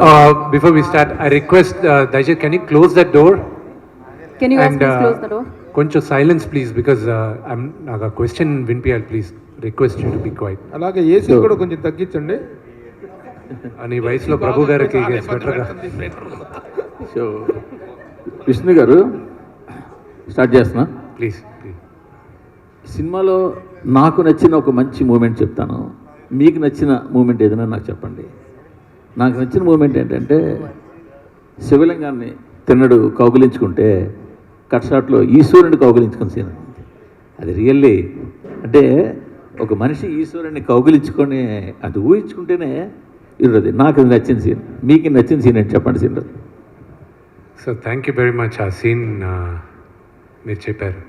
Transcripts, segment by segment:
Before we start, I request Daisha, can you close that door? Can you guys And please close the door? కొంచెం silence please, because నాకు a question వినిపించాలి, please. Request you to be quiet. అలాగే AC కూడా కొంచెం తగ్గించండి. అని వయసులో ప్రభు గారికి స్వెటర్గా. సో విష్ణు గారు స్టార్ట్ చేస్తున్నా. ప్లీజ్. సినిమాలో నాకు నచ్చిన ఒక మంచి మూమెంట్ చెప్తాను, మీకు నచ్చిన మూమెంట్ ఏదైనా నాకు చెప్పండి. నాకు నచ్చిన మూమెంట్ ఏంటంటే శివలింగాన్ని తిన్నడు కౌగులించుకుంటే కట్ షాట్లో ఈశ్వరుని కౌగులించుకున్న సీన్. అది రియల్లీ అంటే ఒక మనిషి ఈశ్వరుని కౌగులించుకొని అది ఊహించుకుంటేనే ఇరుది. నాకు అది నచ్చిన సీన్. మీకు నచ్చిన సీన్ ఏంటి చెప్పండి scene. So thank you very much. ఆ సీన్ మీరు చెప్పారు.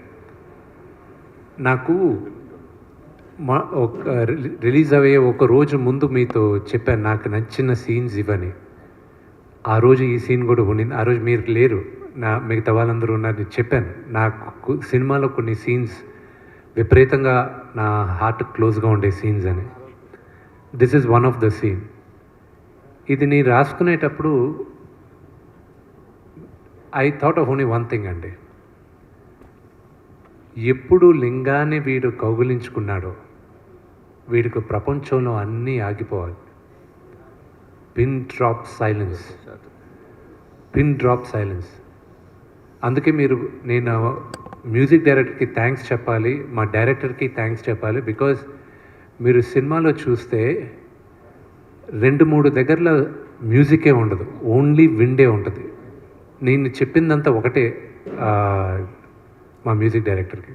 నాకు ఒక రిలీజ్ అయ్యే ఒక రోజు ముందు మీతో చెప్పాను నాకు నచ్చిన సీన్స్ ఇవని. ఆ రోజు ఈ సీన్ కూడా ఉండింది. ఆ రోజు మీరు లేరు, మిగతా వాళ్ళందరూ ఉన్నారు. చెప్పాను నాకు సినిమాలో కొన్ని సీన్స్ విపరీతంగా నా హార్ట్ క్లోజ్గా ఉండే సీన్స్ అని. This is one of the scene. ఇది నేను రాసుకునేటప్పుడు I thought of only one thing అండి. ఎప్పుడు లింగాన్ని వీడు కౌగులించుకున్నాడో వీడికి ప్రపంచంలో అన్నీ ఆగిపోవాలి. Pin drop silence. అందుకే నేను మ్యూజిక్ డైరెక్టర్కి థ్యాంక్స్ చెప్పాలి, మా డైరెక్టర్కి థ్యాంక్స్ చెప్పాలి. బికాజ్ మీరు సినిమాలో చూస్తే 2-3 దగ్గరలో మ్యూజికే ఉండదు, ఓన్లీ విండే ఉంటుంది. నేను చెప్పిందంతా ఒకటే మా మ్యూజిక్ డైరెక్టర్కి.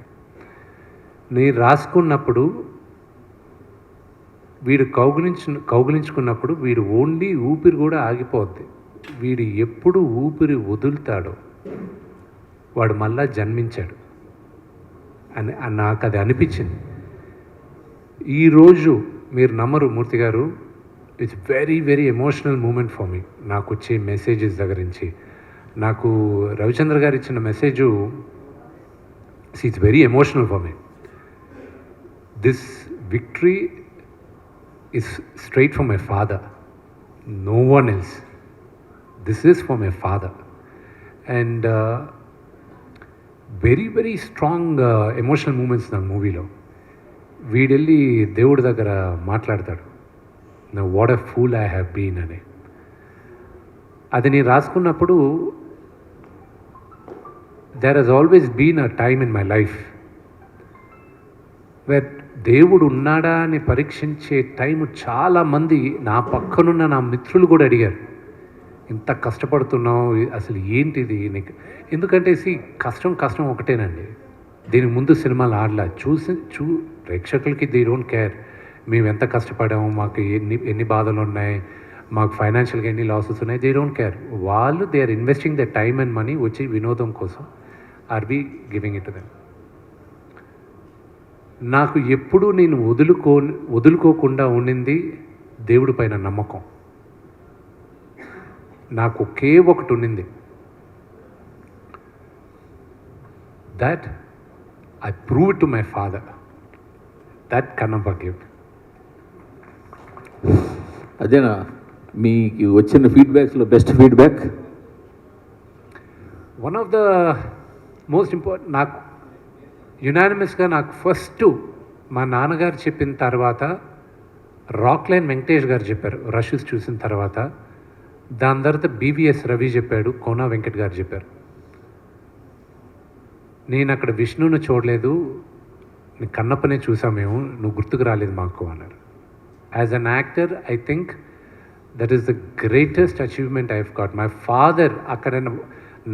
నేను రాసుకున్నప్పుడు వీడు కౌగులించుకున్నప్పుడు వీడు ఓన్లీ ఊపిరి కూడా ఆగిపోద్ది. వీడు ఎప్పుడు ఊపిరి వదులుతాడో వాడు మళ్ళా జన్మించాడు అని నాకు అది అనిపించింది. ఈరోజు మీరు నమ్మరు మూర్తి గారు, it's very very emotional moment for me. నాకు వచ్చే మెసేజెస్ దగ్గర నుంచి నాకు రవిచంద్ర గారు ఇచ్చిన message it's very emotional for me. This victory is straight from my father, no one else. This is from my father, and very very strong emotional moments in the movie lo వీడెళ్ళి దేవుడి దగ్గర మాట్లాడతాడు, what a fool I have been అని. అది నేను రాసుకున్నప్పుడు there has always been a time in my life where దేవుడు ఉన్నాడా అని పరీక్షించే టైము చాలామంది నా పక్కనున్న నా మిత్రులు కూడా అడిగారు, ఇంత కష్టపడుతున్నావు అసలు ఏంటిది నీకు. ఎందుకంటే కష్టం ఒకటేనండి. దీనికి ముందు సినిమాలు ఆడలా ప్రేక్షకులకి దే డోంట్ కేర్ మేము ఎంత కష్టపడాము, మాకు ఎన్ని బాధలు ఉన్నాయి, మాకు ఫైనాన్షియల్గా ఎన్ని లాసెస్ ఉన్నాయి, దే డోంట్ కేర్. వాళ్ళు they are investing the time and money వచ్చి వినోదం కోసం. Are we giving it to them. నాకు ఎప్పుడు నేను వదులుకోకుండా ఉండింది దేవుడి పైన నమ్మకం. నాకు ఒకే ఒకటి ఉండింది, that I prove it to my father, that Kannappa give. అదేనా మీకు వచ్చిన ఫీడ్బ్యాక్స్లో best feedback? One of the most important నాకు యునానిమస్గా నాకు ఫస్ట్ మా నాన్నగారు చెప్పిన తర్వాత రాక్లైన్ వెంకటేష్ గారు చెప్పారు రషెస్ చూసిన తర్వాత. దాని తర్వాత బీవీఎస్ రవి చెప్పాడు, కోనా వెంకట్ గారు చెప్పారు. నేను అక్కడ విష్ణుని చూడలేదు, నీ కన్నప్పనే చూసాం మేము, నువ్వు గుర్తుకు రాలేదు మాకు అన్నారు. As an actor I think that is the greatest achievement I have got. My father అక్కడ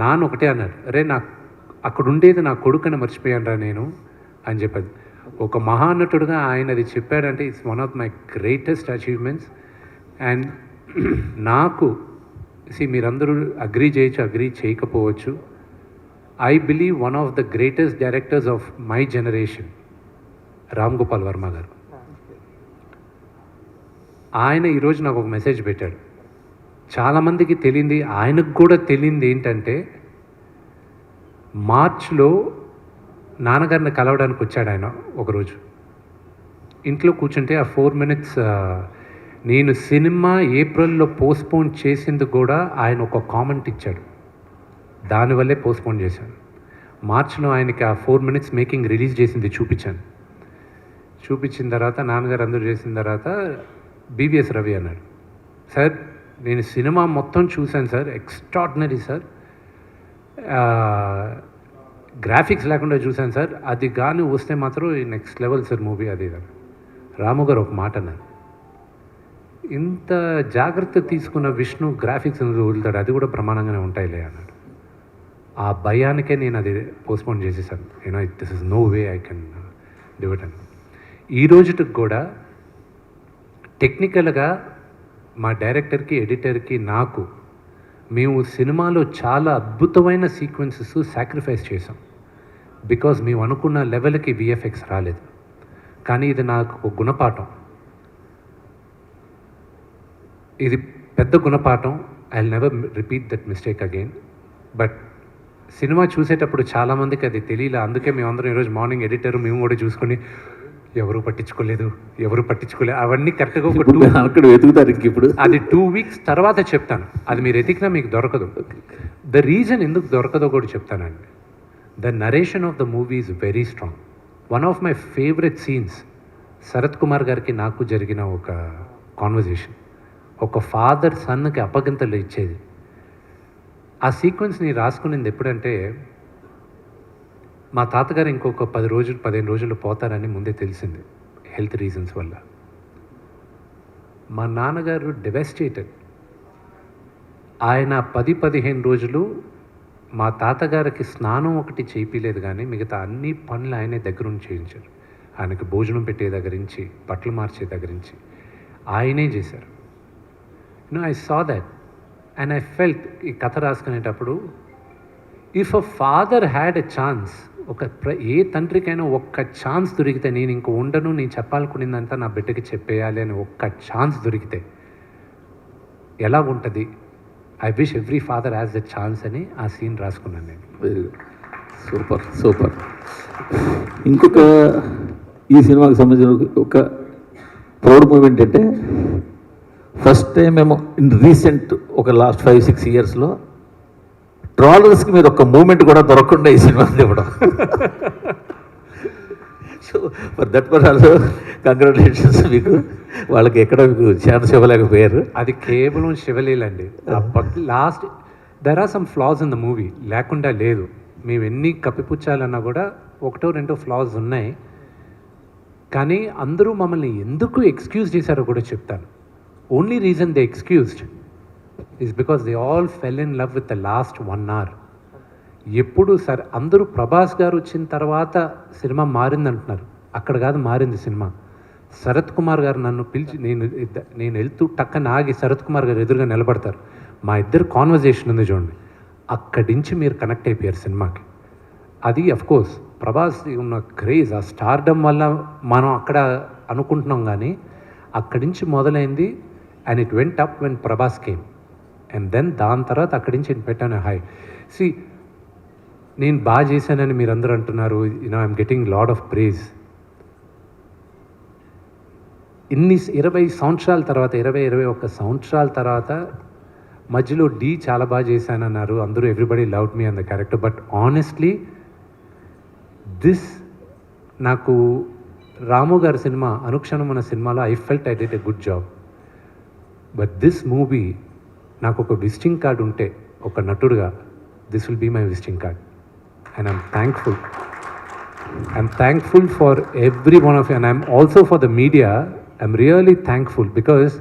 నాన్న ఒకటే అన్నారు, అరే నాకు అక్కడ ఉండేది నా కొడుకుని మర్చిపోయాను రా నేను అని చెప్పాడు. ఒక మహానటుడుగా ఆయన అది చెప్పాడంటే it's one of my greatest achievements. And నాకు మీరందరూ అగ్రీ చేయొచ్చు, అగ్రీ చేయకపోవచ్చు. I believe one of the greatest directors of my generation Ram Gopal Varma గారు. ఆయన ఈరోజు నాకు ఒక మెసేజ్ పెట్టాడు. చాలామందికి తెలియంది, ఆయనకు కూడా తెలియంది ఏంటంటే మార్చ్లో నాన్నగారిని కలవడానికి వచ్చాడు ఆయన ఒకరోజు. ఇంట్లో కూర్చుంటే ఆ 4 minutes నేను సినిమా ఏప్రిల్లో పోస్ట్పోన్ చేసింది కూడా ఆయన ఒక కామెంట్ ఇచ్చాడు, దానివల్లే పోస్ట్పోన్ చేశాను. మార్చిలో ఆయనకి ఆ 4 minutes మేకింగ్ రిలీజ్ చేసింది చూపించాను. చూపించిన తర్వాత నాన్నగారు అందరూ చేసిన తర్వాత బీవీఎస్ రవి అన్నాడు, సార్ నేను సినిమా మొత్తం చూశాను సార్, ఎక్స్ట్రాడినరీ సార్, గ్రాఫిక్స్ లేకుండా చూశాను సార్, అది కానీ వస్తే మాత్రం నెక్స్ట్ లెవెల్ సార్ మూవీ అది. రాము గారు ఒక మాట అన్నారు, ఇంత జాగ్రత్త తీసుకున్న విష్ణు గ్రాఫిక్స్ వదులుతాడు, అది కూడా ప్రమాణంగానే ఉంటాయిలే అన్నాడు. ఆ భయానికే నేను అది పోస్ట్పోన్ చేసేసాను. This is no way I can do it అని. ఈ రోజుకి కూడా టెక్నికల్గా మా డైరెక్టర్కి, ఎడిటర్కి, నాకు మేము సినిమాలో చాలా అద్భుతమైన సీక్వెన్సెస్ సాక్రిఫైస్ చేసాం. బికాజ్ మేము అనుకున్న లెవెల్కి విఎఫ్ఎక్స్ రాలేదు. కానీ ఇది నాకు ఒక గుణపాఠం, ఇది పెద్ద గుణపాఠం. I will never repeat that mistake again. But cinema చూసేటప్పుడు చాలామందికి అది తెలియలే. అందుకే మేమందరం ఈరోజు మార్నింగ్ ఎడిటర్ మేము కూడా చూసుకొని ఎవరు పట్టించుకోలేదు అవన్నీ కరెక్ట్గా ఒక అక్కడ వెతుకుతారు. ఇప్పుడు అది 2 weeks తర్వాత చెప్తాను. అది మీరు ఎతికినా మీకు దొరకదు. ద రీజన్ ఎందుకు దొరకదో కూడా చెప్తానండి. The narration of the movie is very strong. One of my favourite scenes Sarath Kumar గారికి నాకు జరిగిన ఒక కాన్వర్జేషన్, ఒక ఫాదర్ సన్కి అప్పగింతలు ఇచ్చేది. ఆ సీక్వెన్స్ని రాసుకునేది ఎప్పుడంటే, మా తాతగారు ఇంకొక 15 రోజులు పోతారని ముందే తెలిసింది హెల్త్ రీజన్స్ వల్ల. మా నాన్నగారు డెవెస్టేటెడ్. ఆయన 10-15 రోజులు మా తాతగారికి స్నానం ఒకటి చేయించలేదు, కానీ మిగతా అన్ని పనులు ఆయనే దగ్గరుండి చేయించారు. ఆయనకి భోజనం పెట్టే దగ్గర నుంచి, బట్టలు మార్చే దగ్గర నుంచి ఆయనే చేశారు. I saw that and I felt, ఈ కథ రాసుకునేటప్పుడు, if a father had a chance, ఏ తండ్రికైనా ఒక్క ఛాన్స్ దొరికితే, నేను ఇంక ఉండను, నేను చెప్పాలనుకునేదంతా నా బిడ్డకి చెప్పేయాలి అని ఒక్క ఛాన్స్ దొరికితే ఎలా ఉంటుంది, I wish every father has the chance అని ఆ సీన్ రాసుకున్నాను నేను. Very good, super. ఇంకొక ఈ సినిమాకి సంబంధించిన ఒక ప్రౌడ్ మూమెంట్ అంటే, ఫస్ట్ టైం మేము ఇన్ రీసెంట్ ఒక లాస్ట్ 5-6 ఇయర్స్లో ట్రాలర్స్కి మీరు ఒక మూమెంట్ కూడా దొరకకుండా ఈ సినిమా ఇవ్వడం. So for that per also congratulations మీకు. వాళ్ళకి ఎక్కడ మీకు ఛాన్స్ ఇవ్వలేకపోయారు. అది కేవలం శివలీలండి. Last there are some flaws in the movie, లేకుండా లేదు. మేము ఎన్ని కప్పిపుచ్చాలన్నా కూడా 1-2 ఫ్లాస్ ఉన్నాయి. కానీ అందరూ మమ్మల్ని ఎందుకు ఎక్స్క్యూజ్ చేశారో కూడా చెప్తాను. Only reason they excused is because they all fell in love with the last 1 hour. ఎప్పుడు సార్ అందరూ ప్రభాస్ గారు వచ్చిన తర్వాత సినిమా మారింది అంటున్నారు, అక్కడ కాదు మారింది సినిమా. శరత్ కుమార్ గారు నన్ను పిలిచి, నేను వెళ్తూ టక్కన ఆగి శరత్ కుమార్ గారు ఎదురుగా నిలబడతారు, మా ఇద్దరు కాన్వర్జేషన్ ఉంది చూడండి, అక్కడి నుంచి మీరు కనెక్ట్ అయిపోయారు సినిమాకి. అది అఫ్కోర్స్ ప్రభాస్ ఉన్న క్రేజ్, ఆ స్టార్డమ్ వల్ల మనం అక్కడ అనుకుంటున్నాం, కానీ అక్కడి నుంచి మొదలైంది. And it went up when Prabhas came. And then దాని తర్వాత అక్కడి నుంచి పెట్టాను హై. సి నేను బాగా చేశానని మీరు అందరూ అంటున్నారు, I'm getting lot of praise. 20 సంవత్సరాల తర్వాత, 21 సంవత్సరాల తర్వాత మధ్యలో డి చాలా బాగా చేశానన్నారు అందరూ, everybody loved me on the character. But honestly నాకు రాము గారి సినిమా అనుక్షణం అన్న సినిమాలో I felt I did a good job. But this movie నాకు ఒక విజిటింగ్ కార్డ్ ఉంటే ఒక నటుడుగా, this will be my visiting card. And I'm thankful for every one of you. And I'm also for the media, I'm really thankful because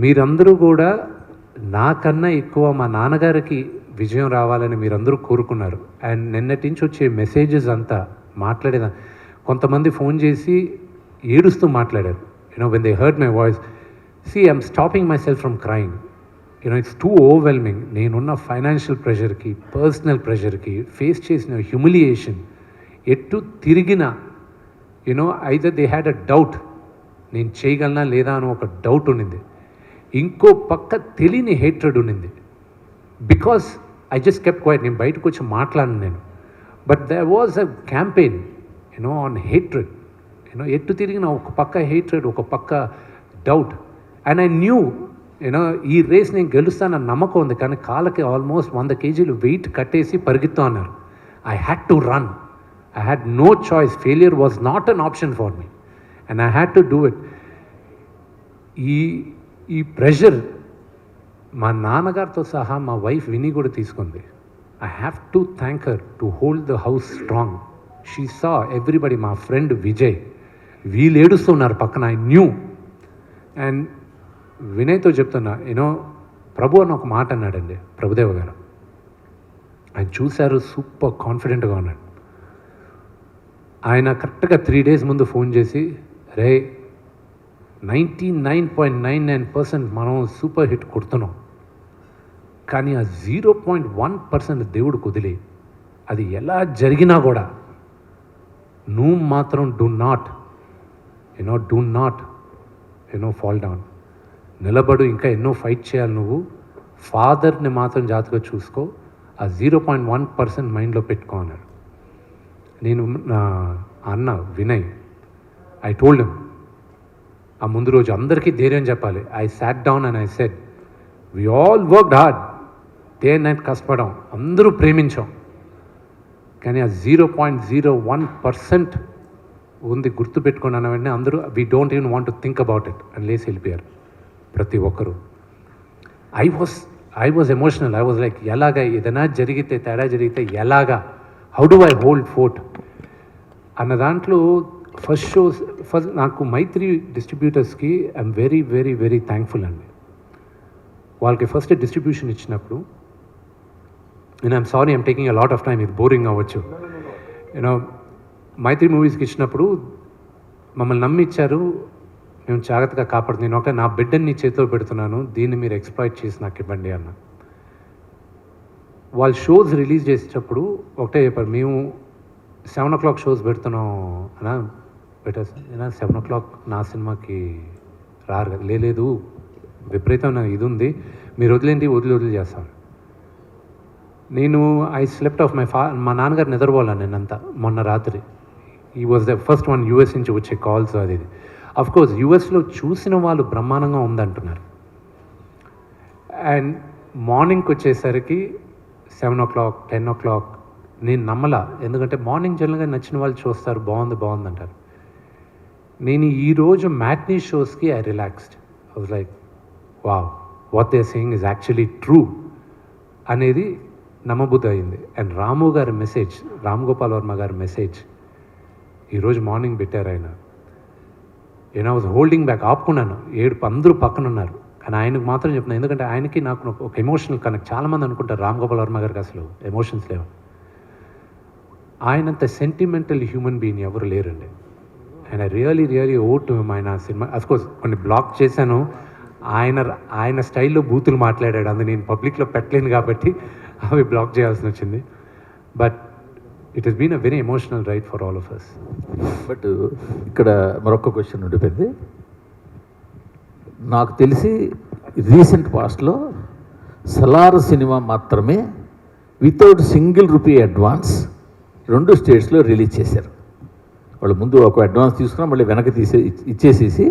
మీరందరూ కూడా నాకన్నా ఎక్కువ మా నాన్నగారికి విజయం రావాలని మీరందరూ కోరుకున్నారు. అండ్ నిన్నటి నుంచి వచ్చే మెసేజెస్ అంతా మాట్లాడేదా, కొంతమంది ఫోన్ చేసి ఏడుస్తూ మాట్లాడారు. When they heard my voice, I'm stopping myself from crying. It's too overwhelming. నేనున్న ఫైనాన్షియల్ ప్రెషర్కి, పర్సనల్ ప్రెషర్కి, ఫేస్ చేసిన హ్యూమిలియేషన్, ఎటు తిరిగినా either they had a doubt, నేను చేయగలనా లేదా అని ఒక డౌట్ ఉండింది. ఇంకో పక్క తెలియని హేట్రెడ్ ఉండింది. Because I just kept quiet, నేను బయటకు వచ్చి మాట్లాడను నేను. But there was a campaign on hatred. ఎటు తిరిగిన ఒక పక్క హేట్రెడ్, ఒక పక్క doubt. And I knew you know ఈ రేస్ నేను గెలుస్తానన్న నమ్మకం ఉంది, కానీ కాళ్ళకి ఆల్మోస్ట్ 100 kgs వెయిట్ కట్టేసి పరిగెత్తు అన్నారు. I had to run, I had no choice, failure was not an option for me and I had to do it. ఈ ప్రెషర్ మా నాన్నగారితో సహా మా వైఫ్ విని కూడా తీసుకుంది. I have to thank her to hold the house strong. She saw everybody, మా friend Vijay వీళ్ళు ఏడుస్తున్నారు పక్కన, ఐ న్యూ. అండ్ వినయ్తో చెప్తున్నా, యూనో ప్రభు అని ఒక మాట అన్నాడండి ప్రభుదేవ గారు. ఆయన చూశారు, సూపర్ కాన్ఫిడెంట్గా ఉన్నాడు. ఆయన కరెక్ట్గా 3 days ముందు ఫోన్ చేసి, రే 99.99% మనం సూపర్ హిట్ కొడుతున్నాం, కానీ ఆ 0.1% దేవుడు కుదిలి, అది ఎలా జరిగినా కూడా నువ్వు మాత్రం డూ నాట్ ఫాల్ డౌన్, నిలబడు, ఇంకా ఎన్నో ఫైట్ చేయాలి నువ్వు. ఫాదర్ని మాత్రం జాగ్రత్తగా చూసుకో, ఆ 0.1% మైండ్లో పెట్టుకో అన్నారు. నేను నా అన్న వినయ్, ఐ టోల్డ్ హిమ్, ఆ ముందు రోజు అందరికీ ధైర్యం చెప్పాలి. I sat down and I said, we all worked hard, day and night కష్టపడాం, అందరూ ప్రేమించాం, కానీ ఆ 0.01% ఉంది గుర్తుపెట్టుకున్నాను. వెంటనే అందరూ we don't even want to think about it అని లేసి వెళ్ళిపోయారు ప్రతి ఒక్కరు. I was emotional. I was like, ఎలాగా ఏదైనా జరిగితే, తేడా జరిగితే ఎలాగా, how do I hold fort అన్న దాంట్లో ఫస్ట్ నాకు మైత్రి డిస్ట్రిబ్యూటర్స్కి I'm very very very thankful అండి. వాళ్ళకి ఫస్ట్ డిస్ట్రిబ్యూషన్ ఇచ్చినప్పుడు, నేను I'm sorry I'm taking a lot of time, ఇది బోరింగ్ అవ్వచ్చు. యూనో మైత్రి మూవీస్కి ఇచ్చినప్పుడు మమ్మల్ని నమ్మి ఇచ్చారు, మేము జాగ్రత్తగా కాపాడు, నేను ఒక నా బిడ్డని నీ చేతిలో పెడుతున్నాను, దీన్ని మీరు ఎక్స్ప్లాయిట్ చేసి నాకు ఇవ్వండి అన్న. వాళ్ళు షోస్ రిలీజ్ చేసేటప్పుడు ఒకటే చెప్పారు, మేము 7 o'clock షోస్ పెడుతున్నాం అన్నా, పెట్టేనా 7 o'clock నా సినిమాకి రారు కదా. లేదు, విపరీతమైన ఇది ఉంది, మీరు వదిలేంటి, వదిలి చేస్తాను. నేను ఐ స్లెప్ట్ ఆఫ్ మా నాన్నగారు నిద్రపోవాలని నేనంతా మొన్న రాత్రి. ఈ was the first one US నుంచి వచ్చే కాల్స్. అది అఫ్ కోర్స్ యూఎస్లో చూసిన వాళ్ళు బ్రహ్మాండంగా ఉందంటున్నారు. అండ్ మార్నింగ్కి వచ్చేసరికి 7 o'clock 10 o'clock నేను నమ్మలా, ఎందుకంటే మార్నింగ్ జనరల్గా నచ్చిన వాళ్ళు చూస్తారు, బాగుంది అంటారు. నేను ఈరోజు మ్యాట్నీ షోస్కి I relaxed. I was like, wow, what they are saying is actually true అనేది నమ్మబుద్ధి అయింది. అండ్ రాము గారి మెసేజ్, రామ్ గోపాల్ వర్మ గారి మెసేజ్ ఈరోజు మార్నింగ్ పెట్టారు ఆయన. నేను వాజ్ హోల్డింగ్ బ్యాక్, ఆపుకున్నాను, ఏడుపు, అందరూ పక్కన ఉన్నారు, కానీ ఆయనకు మాత్రం చెప్తున్నాను, ఎందుకంటే ఆయనకి నాకు ఒక ఎమోషనల్ కనెక్ట్. చాలామంది అనుకుంటారు రామ్ గోపాల్ వర్మ గారికి అసలు ఎమోషన్స్ లేవు. ఆయనంత సెంటిమెంటల్ హ్యూమన్ బీయింగ్ ఎవరు లేరండి. ఆయన రియలీ ఓట్ ఆయన సినిమా. అఫ్కోర్స్ కొన్ని బ్లాక్ చేశాను, ఆయన స్టైల్లో బూతులు మాట్లాడాడు, అందుకు నేను పబ్లిక్లో పెట్టలేను కాబట్టి అవి బ్లాక్ చేయాల్సి వచ్చింది. But it has been a very emotional ride for all of us. But ఇక్కడ మరొక క్వశ్చన్ ఉండిపోయింది. నాకు తెలిసి రీసెంట్ పాస్ట్లో సలార్ సినిమా మాత్రమే వితౌట్ సింగిల్ రూపీ అడ్వాన్స్ 2 స్టేట్స్లో రిలీజ్ చేశారు. వాళ్ళు ముందు ఒక అడ్వాన్స్ తీసుకున్నా మళ్ళీ వెనక్కి ఇచ్చేసేసి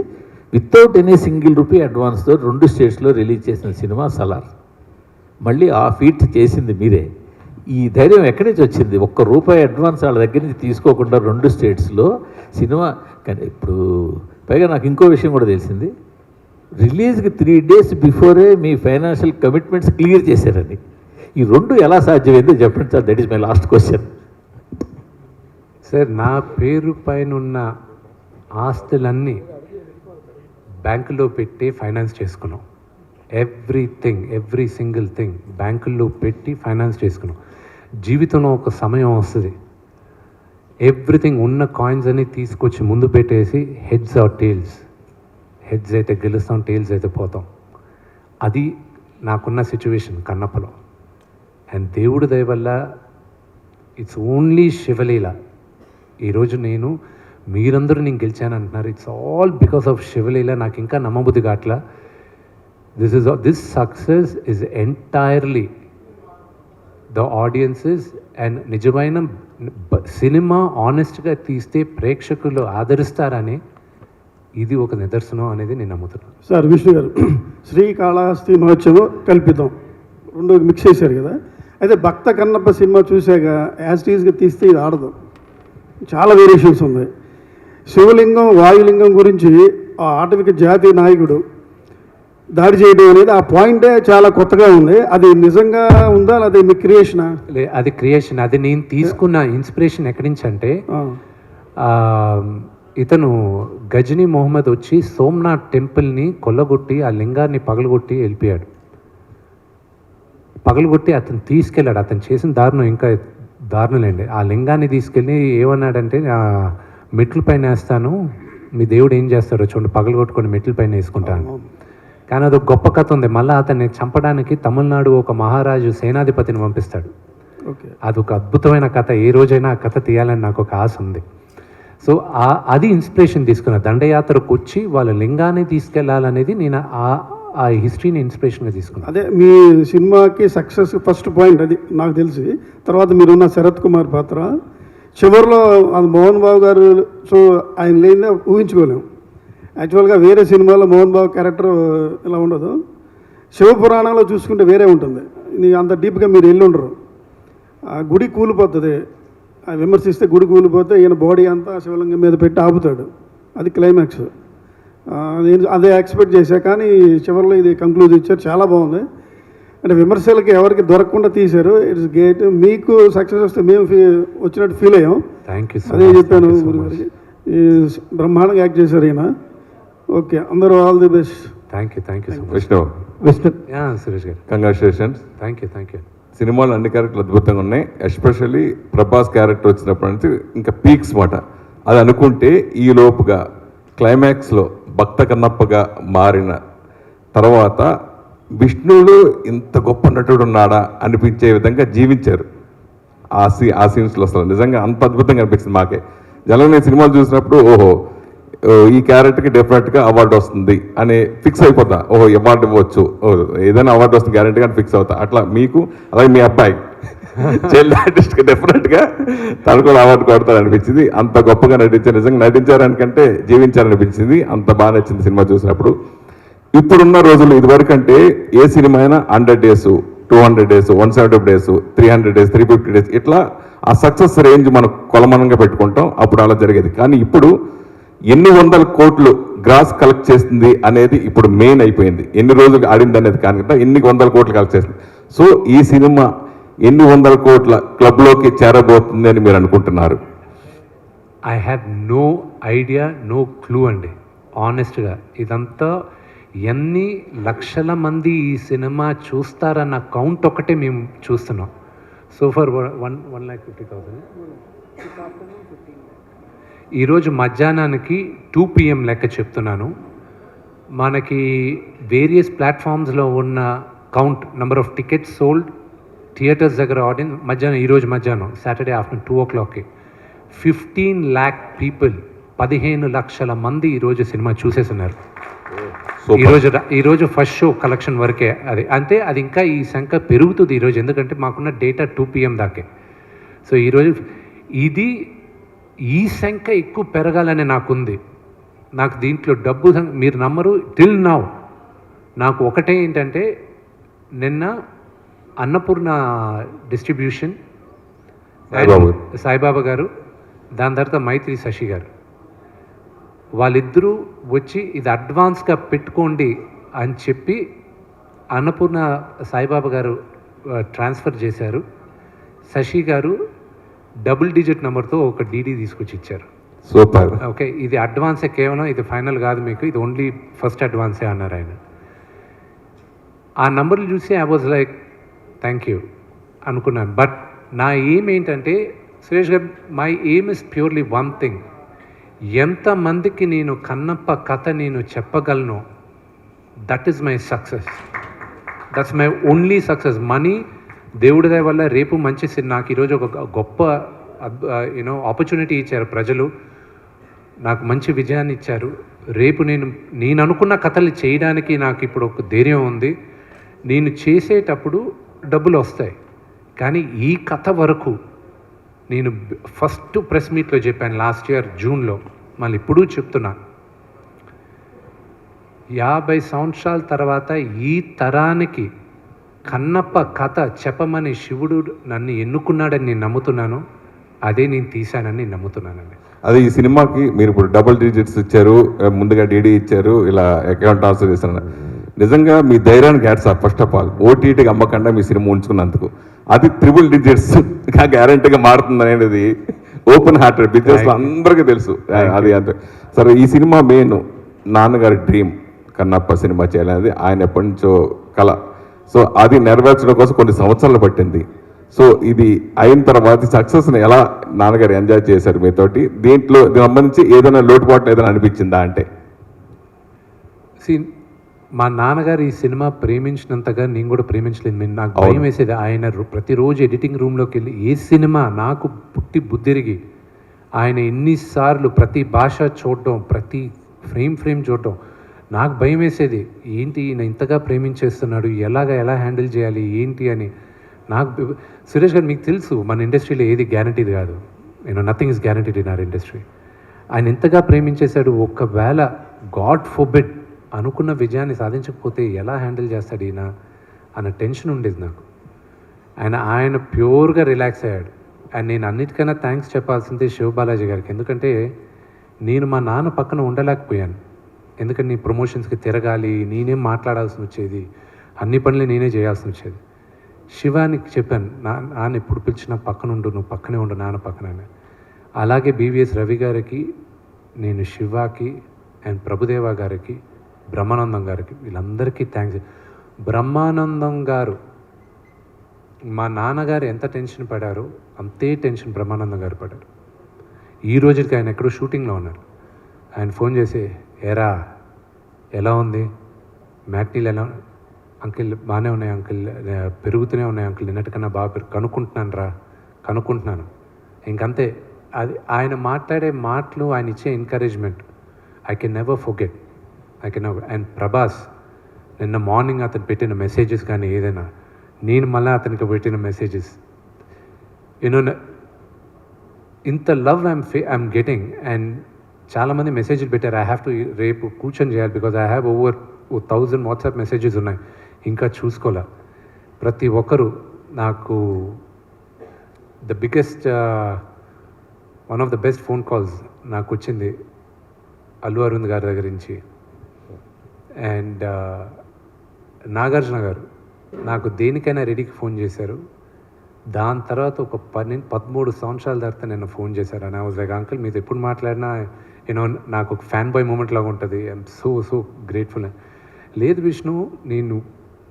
వితౌట్ ఎనీ సింగిల్ రూపీ అడ్వాన్స్తో 2 స్టేట్స్లో రిలీజ్ చేసిన సినిమా సలార్. మళ్ళీ ఆ ఫీట్ చేసింది మీరే. ఈ ధైర్యం ఎక్కడి నుంచి వచ్చింది? ₹1 అడ్వాన్స్ వాళ్ళ దగ్గర నుంచి తీసుకోకుండా 2 స్టేట్స్లో సినిమా. కానీ ఇప్పుడు పైగా నాకు ఇంకో విషయం కూడా తెలిసింది, రిలీజ్కి 3 days బిఫోరే మీ ఫైనాన్షియల్ కమిట్మెంట్స్ క్లియర్ చేశారని. ఈ 2 ఎలా సాధ్యమైందో చెప్పండి sir. That is my last question. Sir, నా పేరు పైన ఉన్న ఆస్తులన్నీ బ్యాంకులో పెట్టి ఫైనాన్స్ చేసుకున్నాం. ఎవ్రీథింగ్, ఎవ్రీ సింగిల్ థింగ్ బ్యాంకుల్లో పెట్టి ఫైనాన్స్ చేసుకున్నాం. జీవితంలో ఒక సమయం వస్తుంది, ఎవ్రీథింగ్ ఉన్న కాయిన్స్ అన్ని తీసుకొచ్చి ముందు పెట్టేసి హెడ్స్ ఆర్ టేల్స్, హెడ్స్ అయితే గెలుస్తాం, టేల్స్ అయితే పోతాం. అది నాకున్న సిచ్యువేషన్ కన్నప్పలో. అండ్ దేవుడి దయ వల్ల ఇట్స్ ఓన్లీ శివలీల. ఈరోజు మీరందరూ నేను గెలిచాను అంటున్నారు. ఇట్స్ ఆల్ బికాస్ ఆఫ్ శివలీల. నాకు ఇంకా నమ్మబుద్ధి కావట్లా. This success is entirely the audiences. And నిజమైన సినిమా ఆనెస్ట్గా తీస్తే ప్రేక్షకులు ఆదరిస్తారని ఇది ఒక నిదర్శనం అనేది నేను నమ్ముతున్నాను. సార్ విష్ణు గారు, శ్రీకాళహస్తి మహోత్సవం కల్పితం రెండు మిక్స్ చేశారు కదా, అయితే భక్త కన్నప్ప సినిమా చూశాక యాజ్ టీజ్గా తీస్తే ఇది ఆడదు, చాలా వేరియేషన్స్ ఉన్నాయి. శివలింగం వాయులింగం గురించి ఆ ఆటవిక జాతీయ నాయకుడు దాడి చేయడం అనేది ఆ పాయింటే చాలా కొత్తగా ఉంది. అది నిజంగా ఉందా అది మీ క్రియేషనా? అది క్రియేషన్. అది నేను తీసుకున్న ఇన్స్పిరేషన్ ఎక్కడి నుంచి అంటే ఇతను గజనీ మొహమ్మద్ వచ్చి సోమనాథ్ టెంపుల్ని కొల్లగొట్టి ఆ లింగాన్ని పగలగొట్టి వెళ్ళిపోయాడు. పగలగొట్టి అతను తీసుకెళ్ళాడు. అతను చేసిన దారుణం ఇంకా దారుణలేండి. ఆ లింగాన్ని తీసుకెళ్ళి ఏమన్నాడంటే మెట్ల పైన వేస్తాను, మీ దేవుడు ఏం చేస్తాడో చూడండి, పగలగొట్టుకొని మెట్ల పైన వేసుకుంటాను. కానీ అది ఒక గొప్ప కథ ఉంది. మళ్ళీ అతన్ని చంపడానికి తమిళనాడు ఒక మహారాజు సేనాధిపతిని పంపిస్తాడు. అదొక అద్భుతమైన కథ. ఏ రోజైనా ఆ కథ తీయాలని నాకు ఒక ఆశ ఉంది. సో అది ఇన్స్పిరేషన్ తీసుకున్న. దండయాత్రకు వచ్చి వాళ్ళ లింగాన్ని తీసుకెళ్లాలనేది నేను ఆ హిస్టరీని ఇన్స్పిరేషన్గా తీసుకున్నాను. అదే మీ సినిమాకి సక్సెస్ ఫస్ట్ పాయింట్ అది నాకు తెలిసి. తర్వాత మీరున్న శరత్ కుమార్ పాత్ర చివరిలో అది మోహన్ బాబు గారు. సో ఆయన లేదే ఊహించుకోలేము. యాక్చువల్గా వేరే సినిమాలో మోహన్ బాబు క్యారెక్టర్ ఇలా ఉండదు. శివపురాణంలో చూసుకుంటే వేరే ఉంటుంది. అంత డీప్గా మీరు వెళ్ళి ఉండరు. ఆ గుడి కూలిపోతుంది, విమర్శిస్తే గుడి కూలిపోతే ఈయన బాడీ అంతా శివలింగం మీద పెట్టి ఆపుతాడు. అది క్లైమాక్స్. అదే ఎక్స్పెక్ట్ చేశా, కానీ చివరిలో ఇది కంక్లూజ్ ఇచ్చారు. చాలా బాగుంది. అంటే విమర్శలకి ఎవరికి దొరకకుండా తీశారు. It's great. మీకు సక్సెస్ వస్తే మేము వచ్చినట్టు ఫీల్ అయ్యాం. Thank you. అదే చెప్పాను గురుగారికి. బ్రహ్మాండంగా యాక్ట్ చేశారు ఈయన. ఓకే, అందరూ all the best. Thank you so much. Vishnu Suresh గారు, కంగ్రాచులేషన్స్. Thank you. సినిమాలో అన్ని క్యారెక్టర్లు అద్భుతంగా ఉన్నాయి. ఎస్పెషల్లీ ప్రభాస్ క్యారెక్టర్ వచ్చినప్పటి నుంచి ఇంకా పీక్స్ మాట. అది అనుకుంటే ఈ లోపుగా క్లైమాక్స్లో భక్త కన్నప్పగా మారిన తర్వాత విష్ణువులు ఇంత గొప్ప నటుడు ఉన్నాడా అనిపించే విధంగా జీవించారు ఆ సీన్స్లో. అసలు నిజంగా అంత అద్భుతంగా అనిపించింది మాకే. జనం నేను సినిమాలు చూసినప్పుడు ఓహో ఈ క్యారెక్టర్కి డెఫినెట్గా అవార్డు వస్తుంది అని ఫిక్స్ అయిపోతా. ఓహో అవార్డు ఇవ్వచ్చు, ఏదైనా అవార్డు వస్తుంది గ్యారెంటీగా ఫిక్స్ అవుతా. అట్లా మీకు అలాగే మీ అబ్బాయి చైల్డ్ ఆర్టిస్ట్కి డెఫినెట్గా తను కూడా అవార్డు కొడతారు అనిపించింది. అంత గొప్పగా నటించారు. నిజంగా నటించారనికంటే జీవించారనిపించింది. అంత బాగా నచ్చింది సినిమా చూసినప్పుడు. ఇప్పుడున్న రోజులు ఇదివరకు అంటే ఏ సినిమా అయినా 100 days, 200 days, 170 days, 300 days, 350 days ఇట్లా ఆ సక్సెస్ రేంజ్ మనం కొలమానంగా పెట్టుకుంటాం. అప్పుడు అలా జరిగేది. కానీ ఇప్పుడు ఎన్ని వందల కోట్లు గ్రాస్ కలెక్ట్ చేస్తుంది అనేది ఇప్పుడు మెయిన్ అయిపోయింది. ఎన్ని రోజులు ఆడింది అనేది కాకుండా ఎన్ని వందల కోట్లు కలెక్ట్ చేస్తుంది. సో ఈ సినిమా ఎన్ని వందల కోట్ల క్లబ్లోకి చేరబోతుంది అని మీరు అనుకుంటున్నారు? I have no idea, no clue అండి ఆనెస్ట్గా. ఇదంతా ఎన్ని లక్షల మంది ఈ సినిమా చూస్తారన్న కౌంట్ ఒకటే మేము చూస్తున్నాం. సో ఫర్ 1,50,000 ఈరోజు మధ్యాహ్నానికి 2 PM లెక్క చెప్తున్నాను. మనకి వేరియస్ ప్లాట్ఫామ్స్లో ఉన్న count number of tickets sold, theatres దగ్గర ఆడియన్స్ మధ్యాహ్నం, ఈరోజు మధ్యాహ్నం సాటర్డే ఆఫ్టర్నూన్ 2 o'clockకి 15 lakh people, 15 లక్షల మంది ఈరోజు సినిమా చూసేస్తున్నారు. ఈరోజు ఫస్ట్ షో కలెక్షన్ వరకే అది. అంటే అది ఇంకా ఈ సంఖ్య పెరుగుతుంది ఈరోజు, ఎందుకంటే మాకున్న డేటా 2 PM దాకే. సో ఈరోజు ఈ సంఖ్య ఎక్కువ పెరగాలని నాకుంది. నాకు దీంట్లో డబ్బు మీరు నమ్మరు, టిల్ నౌ నాకు ఒకటే ఏంటంటే, నిన్న అన్నపూర్ణ డిస్ట్రిబ్యూషన్ సాయిబాబా గారు, దాని తర్వాత మైత్రి శశి గారు, వాళ్ళిద్దరూ వచ్చి ఇది అడ్వాన్స్గా పెట్టుకోండి అని చెప్పి అన్నపూర్ణ సాయిబాబా గారు ట్రాన్స్ఫర్ చేశారు. శశి గారు డబుల్ డిజిట్ నెంబర్తో ఒక డీడీ తీసుకొచ్చి ఇచ్చారు. సూపర్. ఓకే, ఇది అడ్వాన్సే, కేవలం ఇది ఫైనల్ కాదు మీకు, ఇది ఓన్లీ ఫస్ట్ అడ్వాన్సే అన్నారు ఆయన. ఆ నంబర్లు చూసి I was like thank you అనుకున్నాను. బట్ నా ఎయిమ్ ఏంటంటే, సురేష్ గారు, my aim is purely one thing. ఎంతమందికి నేను కన్నప్ప కథ నేను చెప్పగలను, that is my success. That's my only success. Money దేవుడి దయ వల్ల రేపు మంచి నాకు ఈరోజు ఒక గొప్ప ఆపర్చునిటీ ఇచ్చారు ప్రజలు, నాకు మంచి విజయాన్ని ఇచ్చారు. రేపు నేను అనుకున్న కథలు చేయడానికి నాకు ఇప్పుడు ఒక ధైర్యం ఉంది. నేను చేసేటప్పుడు డబ్బులు వస్తాయి, కానీ ఈ కథ వరకు నేను ఫస్ట్ ప్రెస్ మీట్లో చెప్పాను లాస్ట్ ఇయర్ జూన్లో, మళ్ళీ ఇప్పుడు చెప్తున్నా, 50 సంవత్సరాల తర్వాత ఈ తరానికి కన్నప్ప కథ చెప్పమని శివుడు నన్ను ఎన్నుకున్నాడని నేను నమ్ముతున్నాను. అదే నేను తీశానని నేను నమ్ముతున్నానండి. అదే ఈ సినిమాకి మీరు ఇప్పుడు డబుల్ డిజిట్స్ ఇచ్చారు, ముందుగా డీడీ ఇచ్చారు, ఇలా అకౌంట్ ట్రాన్స్ఫర్ చేస్తున్నారు. నిజంగా మీ ధైర్యానికి hats off. First of all ఓటీటీకి అమ్మకుండా మీ సినిమా ఉంచుకున్నందుకు. అది ట్రిపుల్ డిజిట్స్ గ్యారంటీగా మారుతుంది అనేది ఓపెన్ హార్టెడ్ బిజినెస్ అందరికీ తెలుసు. అది అంతే. సరే, ఈ సినిమా మెయిన్ నాన్నగారి డ్రీమ్ కన్నప్ప సినిమా చేయాలనేది ఆయన ఎప్పటి నుంచో కళ. సో అది నెరవేర్చడం కోసం కొన్ని సంవత్సరాలు పట్టింది. సో ఇది అయిన తర్వాత సక్సెస్ని ఎలా నాన్నగారు ఎంజాయ్ చేశారు మీతోటి? దీంట్లో సంబంధించి ఏదైనా లోటుపాట్లు ఏదైనా అనిపించిందా అంటే? మా నాన్నగారు ఈ సినిమా ప్రేమించినంతగా నేను కూడా ప్రేమించలేదు. నేను నాకు భయం వేసేది. ఆయన ప్రతిరోజు ఎడిటింగ్ రూమ్లోకి వెళ్ళి ఏ సినిమా నాకు పుట్టి బుద్ధిరిగి ఆయన ఎన్నిసార్లు ప్రతి భాష చూడటం, ప్రతి ఫ్రేమ్ చూడటం నాకు భయం వేసేది. ఏంటి ఈయన ఇంతగా ప్రేమించేస్తున్నాడు, ఎలా హ్యాండిల్ చేయాలి ఏంటి అని. నాకు సురేష్ గారు, మీకు తెలుసు మన ఇండస్ట్రీలో ఏది గ్యారంటీది కాదు. Nothing is guaranteed in our industry. ఆయన ఎంతగా ప్రేమించేశాడు. ఒకవేళ గాడ్ ఫోర్బిడ్ అనుకున్న విజయాన్ని సాధించకపోతే ఎలా హ్యాండిల్ చేస్తాడు ఈయన అన్న టెన్షన్ ఉండేది నాకు. ఆయన ప్యూర్గా రిలాక్స్ అయ్యాడు. అండ్ నేను అన్నిటికన్నా థ్యాంక్స్ చెప్పాల్సిందే శివబాలాజీ గారికి. ఎందుకంటే నేను మా నాన్న పక్కన ఉండలేకపోయాను. ఎందుకంటే నీ ప్రమోషన్స్కి తిరగాలి, నేనేం మాట్లాడాల్సి వచ్చేది, అన్ని పనులు నేనే చేయాల్సి వచ్చేది. శివానికి చెప్పాను, నాన్న ఎప్పుడు పిలిచినా పక్కన ఉండు, నువ్వు పక్కనే ఉండు నాన్న పక్కన. అలాగే బీవీఎస్ రవి గారికి, నేను శివాకి అండ్ ప్రభుదేవా గారికి, బ్రహ్మానందం గారికి, వీళ్ళందరికీ థ్యాంక్స్. బ్రహ్మానందం గారు మా నాన్నగారు ఎంత టెన్షన్ పడారో అంతే టెన్షన్ బ్రహ్మానందం గారు పడ్డారు. ఈ రోజుకి ఆయన ఎక్కడో షూటింగ్లో ఉన్నారు. ఆయన ఫోన్ చేసి, ఏరా ఎలా ఉంది, మ్యాట్నీలు ఎలా, అంకిల్ బాగానే ఉన్నాయి అంకిల్, పెరుగుతూనే ఉన్నాయి అంకిల్, నిన్నటికన్నా బాగా కనుక్కుంటున్నాను. ఇంకంతే. అది ఆయన మాట్లాడే మాటలు, ఆయన ఇచ్చే encouragement I can never forget. And Prabhas నిన్న మార్నింగ్ అతను పెట్టిన మెసేజెస్ కానీ ఏదైనా, నేను మళ్ళీ అతనికి పెట్టిన మెసేజెస్, ఇంత లవ్ ఐఎమ్ గెటింగ్. అండ్ చాలామంది మెసేజ్లు పెట్టారు. ఐ హ్యావ్ టు రేపు కూర్చొని చేయాలి, because I have over 1000 WhatsApp messages ఉన్నాయి, ఇంకా చూసుకోలే. ప్రతి ఒక్కరు నాకు one of the best phone calls నాకు వచ్చింది అల్లు అరవింద్ గారి దగ్గర నుంచి. అండ్ నాగార్జున గారు నాకు దేనికైనా రెడీకి ఫోన్ చేశారు. దాని తర్వాత ఒక 13 సంవత్సరాల తర్వాత నేను ఫోన్ చేశారు. And I was like, uncle మీతో ఎప్పుడు మాట్లాడినా నాకు ఒక ఫ్యాన్ బాయ్ మూమెంట్ లాగా ఉంటుంది. I'm so grateful. లేదు విష్ణు, నేను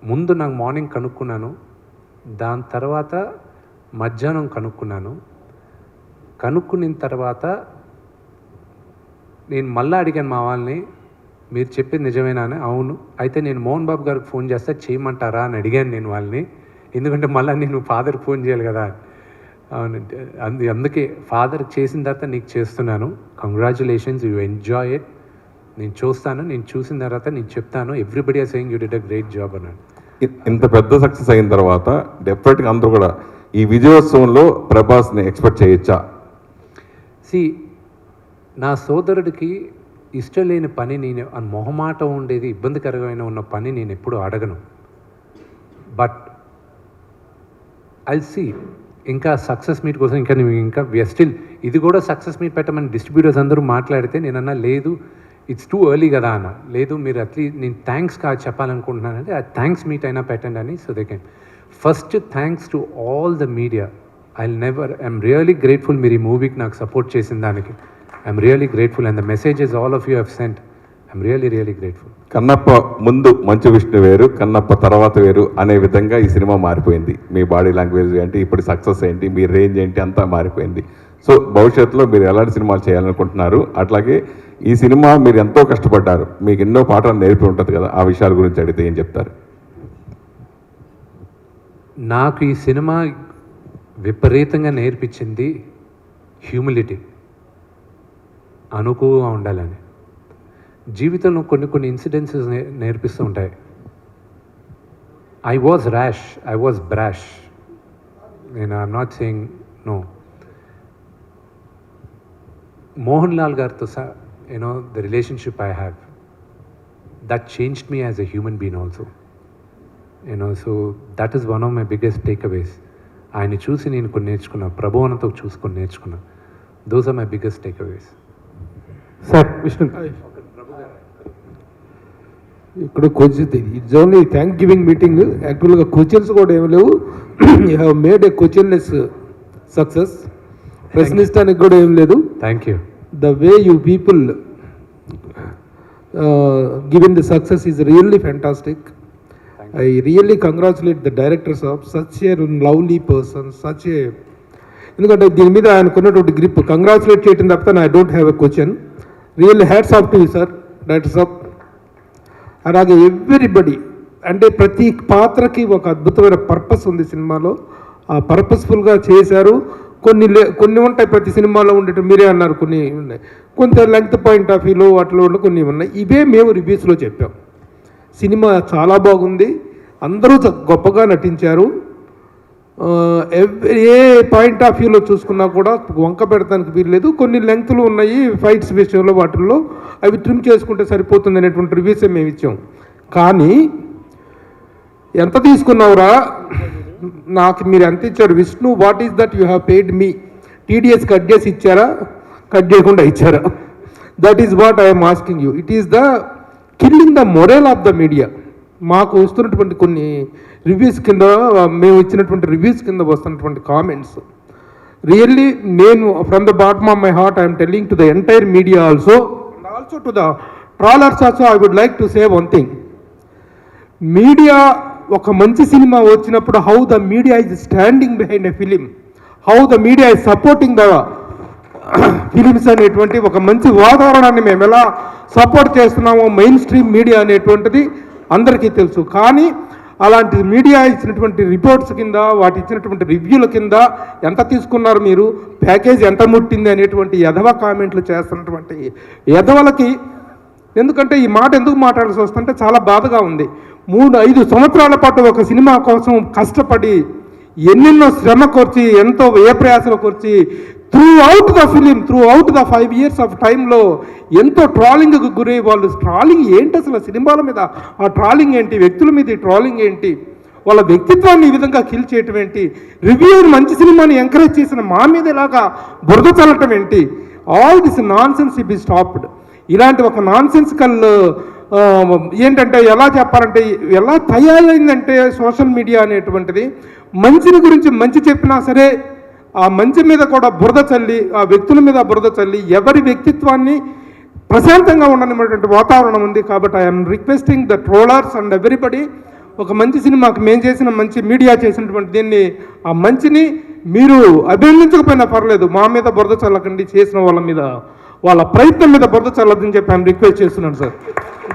ముందు నాకు మార్నింగ్ కనుక్కున్నాను, దాని తర్వాత మధ్యాహ్నం కనుక్కున్న తర్వాత నేను మళ్ళీ అడిగాను మా వాళ్ళని, మీరు చెప్పేది నిజమేనా అని. అవును, అయితే నేను మోహన్ బాబు గారికి ఫోన్ చేస్తే చేయమంటారా అని అడిగాను నేను వాళ్ళని. ఎందుకంటే మళ్ళీ నేను ఫాదర్కి ఫోన్ చేయాలి కదా. అవునంటే అందుకే ఫాదర్ చేసిన తర్వాత నీకు చేస్తున్నాను. Congratulations, you enjoy it. నేను చూసిన తర్వాత నేను చెప్తాను. Everybody are saying you did a great job అన్నాడు. ఇంత పెద్ద సక్సెస్ అయిన తర్వాత డెఫినెట్గా అందరూ కూడా ఈ విజయోత్సవంలో ప్రభాస్ని ఎక్స్పెక్ట్ చేయొచ్చా? నా సోదరుడికి ఇష్టం లేని పని, నేను మొహమాటం ఉండేది, ఇబ్బందికరమైన ఉన్న పని నేను ఎప్పుడు అడగను. బట్ ఐ సీ ఇంకా సక్సెస్ మీట్ కోసం ఇంకా విఆర్ స్టిల్, ఇది కూడా సక్సెస్ మీట్ పెట్టమని డిస్ట్రిబ్యూటర్స్ అందరూ మాట్లాడితే నేనన్నా లేదు, ఇట్స్ టూ ఎర్లీ కదా అన్న. లేదు, మీరు అట్లీస్ట్ నేను థ్యాంక్స్ చెప్పాలనుకుంటున్నానంటే ఆ థ్యాంక్స్ మీట్ అయినా పెట్టండి అని. So they can first thanks to all the media. I'm really grateful మీరు ఈ మూవీకి నాకు సపోర్ట్ చేసిన దానికి. I'm really grateful and the messages all of you have sent. I'm really grateful. Kannappa ముందు మంచు విష్ణు వేరు, కన్నప్ప తర్వాత వేరు అనే విధంగా ఈ సినిమా మారిపోయింది. మీ బాడీ లాంగ్వేజ్ ఏంటి, ఇప్పుడు సక్సెస్ ఏంటి, మీ రేంజ్ ఏంటి, అంతా మారిపోయింది. సో భవిష్యత్తులో మీరు ఎలాంటి సినిమాలు చేయాలనుకుంటున్నారు? అట్లాగే ఈ సినిమా మీరు ఎంతో కష్టపడ్డారు, మీకు ఎన్నో పాఠాలు నేర్పి ఉంటుంది కదా, ఆ విషయాల గురించి అడిగితే ఏం చెప్తారు? నాకు ఈ సినిమా విపరీతంగా నేర్పించింది హ్యూమిలిటీ, అనుకువగా ఉండాలని. జీవితంలో కొన్ని ఇన్సిడెన్సెస్ నేర్పిస్తూ ఉంటాయి. I was rash, I was brash. I'm not saying no. Mohan Lal గారితో the relationship I have, that changed me as a human being also. So that is one of my biggest takeaways. ఆయన చూసి నేను కొన్ని నేర్చుకున్నా, ప్రభువనంతో చూసుకొని నేర్చుకున్నా. Those are my biggest takeaways. Sir Vishnu ఇక్కడ question it's only thank giving meeting. యాక్చువల్గా questions కూడా ఏమి లేవు. You have made a questionless success. ప్రశ్నిస్తానికి కూడా ఏం లేదు. Thank you. The way you people given the success is really fantastic. I really congratulate the directors of such a lovely person, such a, ఎందుకంటే దీని మీద ఆయనకున్నటువంటి గ్రిప్ కంగ్రాచులేట్ చేయటం తప్ప I don't have a question. Really hats off to you sir, directors of. అలాగే everybody, అంటే ప్రతి పాత్రకి ఒక అద్భుతమైన పర్పస్ ఉంది సినిమాలో. ఆ పర్పస్ఫుల్గా చేశారు. కొన్ని ఉంటాయి ప్రతి సినిమాలో ఉండేవి, మీరే అన్నారు కొన్ని ఉన్నాయి. కొంత లెంగ్త్ పాయింట్ ఆఫ్ వ్యూలో వాటిలో కొన్ని ఉన్నాయి. ఇవే మేము రివ్యూస్లో చెప్పాం. సినిమా చాలా బాగుంది, అందరూ గొప్పగా నటించారు. ఏ పాయింట్ ఆఫ్ వ్యూలో చూసుకున్నా కూడా వంక పెడతానికి వీల్లేదు. కొన్ని లెంగ్త్లు ఉన్నాయి ఫైట్స్ విషయంలో, వాటిల్లో అవి ట్రిమ్ చేసుకుంటే సరిపోతుంది అనేటువంటి రివ్యూస్ మేము ఇచ్చాం. కానీ ఎంత తీసుకున్నావురా, నాకు మీరు ఎంత ఇచ్చారు Vishnu, what is that you have paid me? TDS cut చేసి ఇచ్చారా, కట్ చేయకుండా ఇచ్చారా? That is what I'm asking you. It is the killing the moral of the media. మాకు వస్తున్నటువంటి కొన్ని రివ్యూస్ కింద, మేము ఇచ్చినటువంటి రివ్యూస్ కింద వస్తున్నటువంటి కామెంట్స్, రియల్లీ నేను from the bottom of my heart I'm telling to the entire media also, and also to the trollers also, I would like to say one thing. Media ఒక మంచి సినిమా వచ్చినప్పుడు how the media is standing behind a film, how the media is supporting the films అనేటువంటి ఒక మంచి వాతావరణాన్ని మేము ఎలా సపోర్ట్ చేస్తున్నామో మెయిన్ స్ట్రీమ్ మీడియా అనేటువంటిది అందరికీ తెలుసు. కానీ అలాంటి మీడియా ఇచ్చినటువంటి రిపోర్ట్స్ కింద, వాటి ఇచ్చినటువంటి రివ్యూల కింద ఎంత తీసుకున్నారు మీరు, ప్యాకేజ్ ఎంత ముట్టింది అనేటువంటి ఎదవ కామెంట్లు చేస్తున్నటువంటి ఎదవలకి, ఎందుకంటే ఈ మాట ఎందుకు మాట్లాడాల్సి వస్తుంటే చాలా బాధగా ఉంది. 3-5 సంవత్సరాల పాటు ఒక సినిమా కోసం కష్టపడి ఎన్నెన్నో శ్రమ కోర్చి, ఎంతో ప్రయాసలు కోర్చి, throughout the film, throughout the 5 years of టైంలో ఎంతో ట్రాలింగ్కి గురై, వాళ్ళు ట్రాలింగ్ ఏంటి అసలు, సినిమాల మీద ఆ ట్రాలింగ్ ఏంటి, వ్యక్తుల మీద ట్రాలింగ్ ఏంటి, వాళ్ళ వ్యక్తిత్వాన్ని ఈ విధంగా కిల్ చేయటం ఏంటి, రివ్యూని మంచి సినిమాని ఎంకరేజ్ చేసిన మా మీద ఇలాగా బురద చల్లటం ఏంటి, all this non sense B stopped. ఇలాంటి ఒక నాన్ సెన్సికల్ ఏంటంటే ఎలా చెప్పాలంటే, ఎలా తయారైందంటే సోషల్ మీడియా అనేటువంటిది, మంచిని గురించి మంచి చెప్పినా సరే ఆ మంచి మీద కూడా బురద చల్లి, ఆ వ్యక్తుల మీద బురద చల్లి, ఎవరి వ్యక్తిత్వాన్ని ప్రశాంతంగా ఉండనిటువంటి వాతావరణం ఉంది. కాబట్టి I'm requesting the trollers and everybody, ఒక మంచి సినిమాకి మేము చేసిన మంచి మీడియా చేసినటువంటి దీన్ని, ఆ మంచిని మీరు అభినందించకపోయినా పర్లేదు, మా మీద బురద చల్లకండి, చేసిన వాళ్ళ మీద, వాళ్ళ ప్రయత్నం మీద బురద చల్లదని చెప్పి ఐఎమ్ రిక్వెస్ట్ చేస్తున్నాను sir.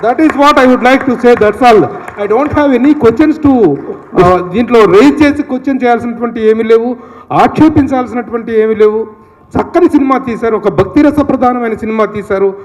That is what I would like to say, that's all. I don't have any questions to దీంట్లో రేజ్ చేసి క్వశ్చన్ చేయాల్సినటువంటి ఏమీ లేవు, ఆక్షేపించాల్సినటువంటి ఏమీ లేవు. చక్కని సినిమా తీశారు, ఒక భక్తిరస ప్రధానమైన సినిమా తీశారు.